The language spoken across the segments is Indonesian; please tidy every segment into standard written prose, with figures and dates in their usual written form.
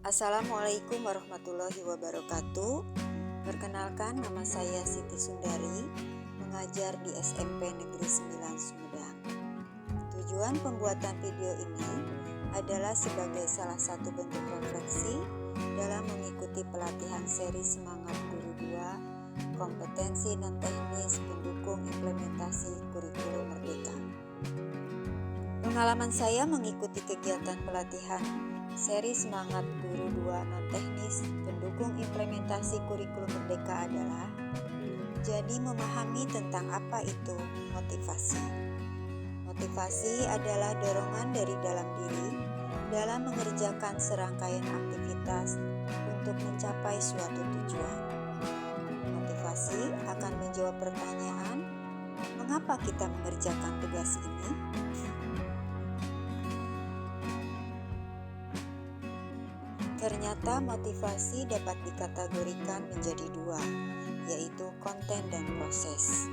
Assalamualaikum warahmatullahi wabarakatuh. Perkenalkan, nama saya Siti Sundari, mengajar di SMP Negeri 9 Sumedang. Tujuan pembuatan video ini adalah sebagai salah satu bentuk refleksi dalam mengikuti pelatihan seri Semangat Guru 2, kompetensi dan teknis pendukung implementasi kurikulum merdeka. Pengalaman saya mengikuti kegiatan pelatihan seri Semangat Guru 2 non-teknis pendukung implementasi kurikulum merdeka adalah jadi memahami tentang apa itu motivasi. Motivasi adalah dorongan dari dalam diri dalam mengerjakan serangkaian aktivitas untuk mencapai suatu tujuan. Motivasi akan menjawab pertanyaan, mengapa kita mengerjakan tugas ini? Ternyata motivasi dapat dikategorikan menjadi dua, yaitu konten dan proses.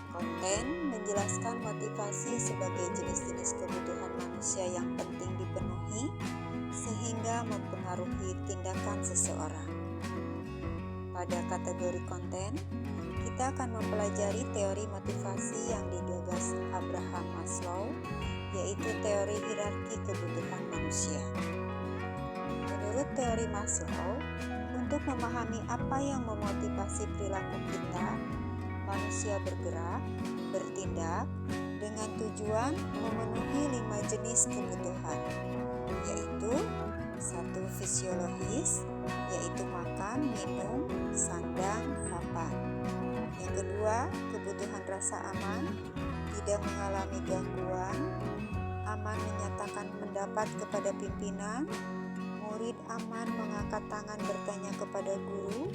Konten menjelaskan motivasi sebagai jenis-jenis kebutuhan manusia yang penting dipenuhi sehingga mempengaruhi tindakan seseorang. Pada kategori konten, kita akan mempelajari teori motivasi yang digagas Abraham Maslow, yaitu teori hierarki kebutuhan manusia. Menurut teori Maslow, untuk memahami apa yang memotivasi perilaku kita, manusia bergerak, bertindak dengan tujuan memenuhi 5 jenis kebutuhan, yaitu 1. Fisiologis, yaitu makan, minum, sandang, papan. Yang kedua, kebutuhan rasa aman, tidak mengalami gangguan, aman menyatakan pendapat kepada pimpinan, murid aman mengangkat tangan bertanya kepada guru,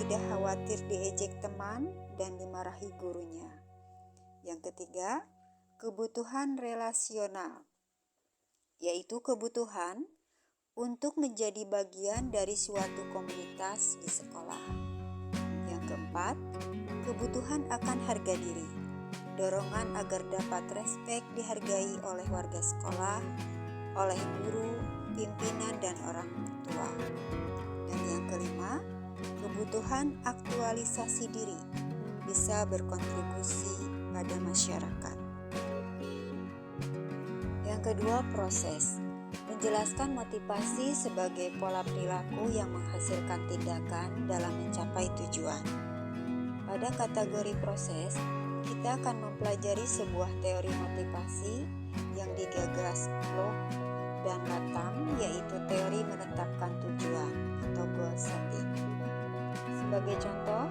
tidak khawatir diejek teman dan dimarahi gurunya. Yang ketiga, kebutuhan relasional, yaitu kebutuhan untuk menjadi bagian dari suatu komunitas di sekolah. Yang keempat, kebutuhan akan harga diri, dorongan agar dapat respek dihargai oleh warga sekolah, oleh guru, pimpinan dan orang tua. Dan yang kelima, kebutuhan aktualisasi diri, bisa berkontribusi pada masyarakat. Yang kedua, proses, menjelaskan motivasi sebagai pola perilaku yang menghasilkan tindakan dalam mencapai tujuan. Pada kategori proses, kita akan mempelajari sebuah teori motivasi yang digagas Block dan Latham, yaitu teori menetapkan tujuan atau goal setting. Sebagai contoh,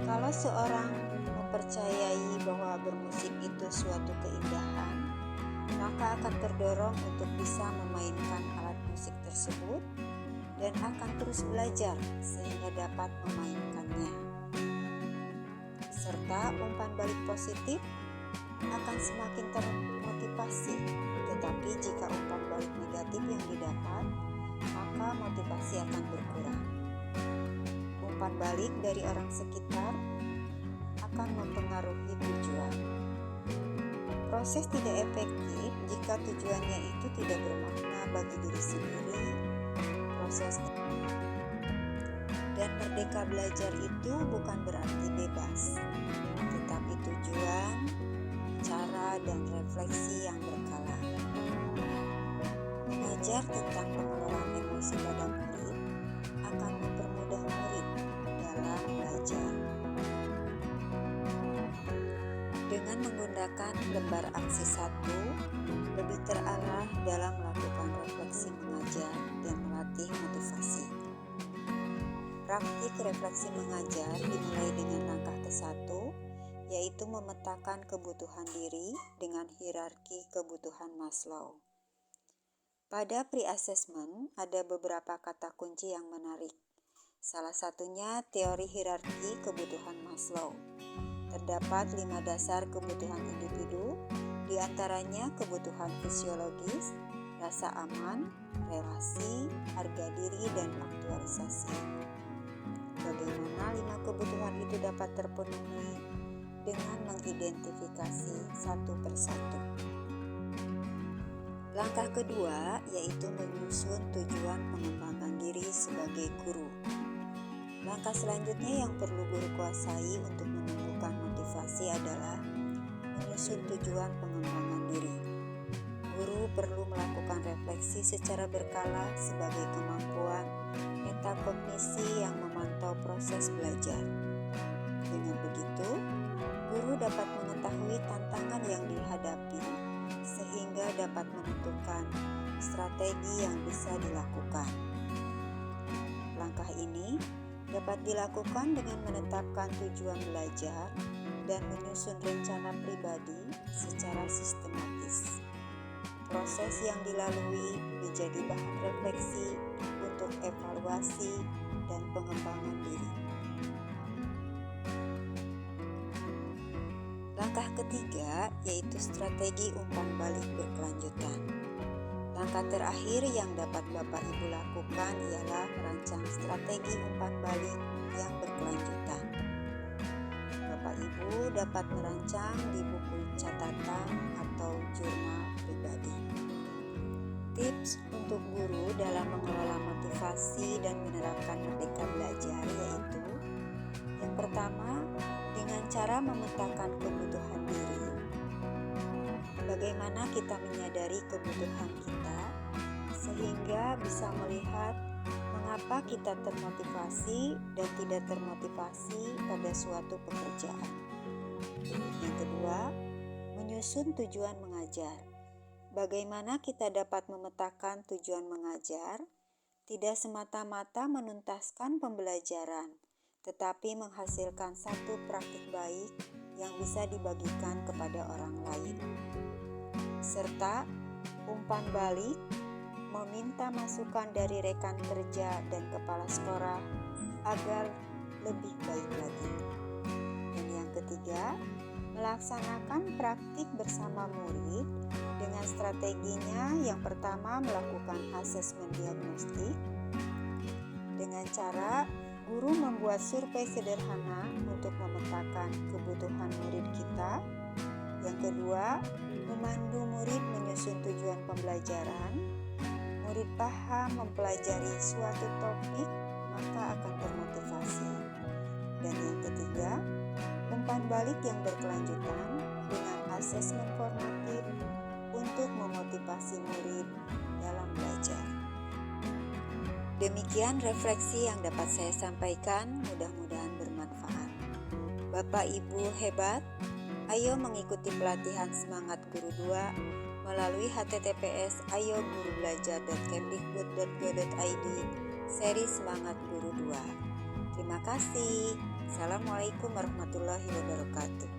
kalau seorang mempercayai bahwa bermusik itu suatu keindahan, maka akan terdorong untuk bisa memainkan alat musik tersebut dan akan terus belajar sehingga dapat memainkannya. Serta umpan balik positif akan semakin termotivasi. Tetapi jika umpan balik negatif yang didapat, maka motivasi akan berkurang. Umpan balik dari orang sekitar akan mempengaruhi tujuan. Proses tidak efektif jika tujuannya itu tidak bermakna bagi diri sendiri. Proses dan merdeka belajar itu bukan berarti bebas, tetapi tujuan, cara, dan refleksi yang berkala. Mengajar tentang pengelolaan emosi pada murid akan mempermudah murid dalam belajar. Dengan menggunakan lembar aksi 1, lebih terarah dalam melakukan refleksi mengajar dan melatih motivasi. Praktik refleksi mengajar dimulai dengan langkah ke-1, yaitu memetakan kebutuhan diri dengan hierarki kebutuhan Maslow. Pada pre-assessment ada beberapa kata kunci yang menarik. Salah satunya teori hierarki kebutuhan Maslow. Terdapat 5 dasar kebutuhan individu, diantaranya kebutuhan fisiologis, rasa aman, relasi, harga diri, dan aktualisasi. Bagaimana 5 kebutuhan itu dapat terpenuhi? Dengan mengidentifikasi satu persatu. Langkah kedua yaitu menyusun tujuan pengembangan diri sebagai guru. Langkah selanjutnya yang perlu guru kuasai untuk menumbuhkan motivasi adalah menyusun tujuan pengembangan diri. Guru perlu melakukan refleksi secara berkala sebagai kemampuan metakognisi yang memantau proses belajar. Dengan begitu, guru dapat mengetahui tantangan yang dihadapi sehingga dapat menentukan strategi yang bisa dilakukan. Langkah ini dapat dilakukan dengan menetapkan tujuan belajar dan menyusun rencana pribadi secara sistematis. Proses yang dilalui menjadi bahan refleksi untuk evaluasi dan pengembangan diri. Langkah ketiga yaitu strategi umpan balik berkelanjutan. Langkah terakhir yang dapat Bapak Ibu lakukan ialah merancang strategi umpan balik yang berkelanjutan. Bapak Ibu dapat merancang di buku catatan atau jurnal pribadi. Tips untuk guru dalam mengelola motivasi dan menerapkan merdeka belajar yaitu: yang pertama, dengan cara memetakan kebutuhan diri. Bagaimana kita menyadari kebutuhan kita sehingga bisa melihat mengapa kita termotivasi dan tidak termotivasi pada suatu pekerjaan. Yang kedua, menyusun tujuan mengajar. Bagaimana kita dapat memetakan tujuan mengajar, tidak semata-mata menuntaskan pembelajaran, tetapi menghasilkan satu praktik baik yang bisa dibagikan kepada orang lain. Serta umpan balik, meminta masukan dari rekan kerja dan kepala sekolah agar lebih baik lagi. Dan yang ketiga, melaksanakan praktik bersama murid dengan strateginya. Yang pertama, melakukan asesmen diagnostik dengan cara guru membuat survei sederhana untuk memetakan kebutuhan murid kita. Yang kedua, memandu murid menyusun tujuan pembelajaran. Murid paham mempelajari suatu topik, maka akan termotivasi. Dan yang ketiga, umpan balik yang berkelanjutan dengan asesmen formatif untuk memotivasi murid dalam belajar. Demikian refleksi yang dapat saya sampaikan, mudah-mudahan bermanfaat. Bapak Ibu hebat, ayo mengikuti pelatihan Semangat Guru 2 melalui https://ayogurubelajar.kemdikbud.go.id seri Semangat Guru 2. Terima kasih. Assalamualaikum warahmatullahi wabarakatuh.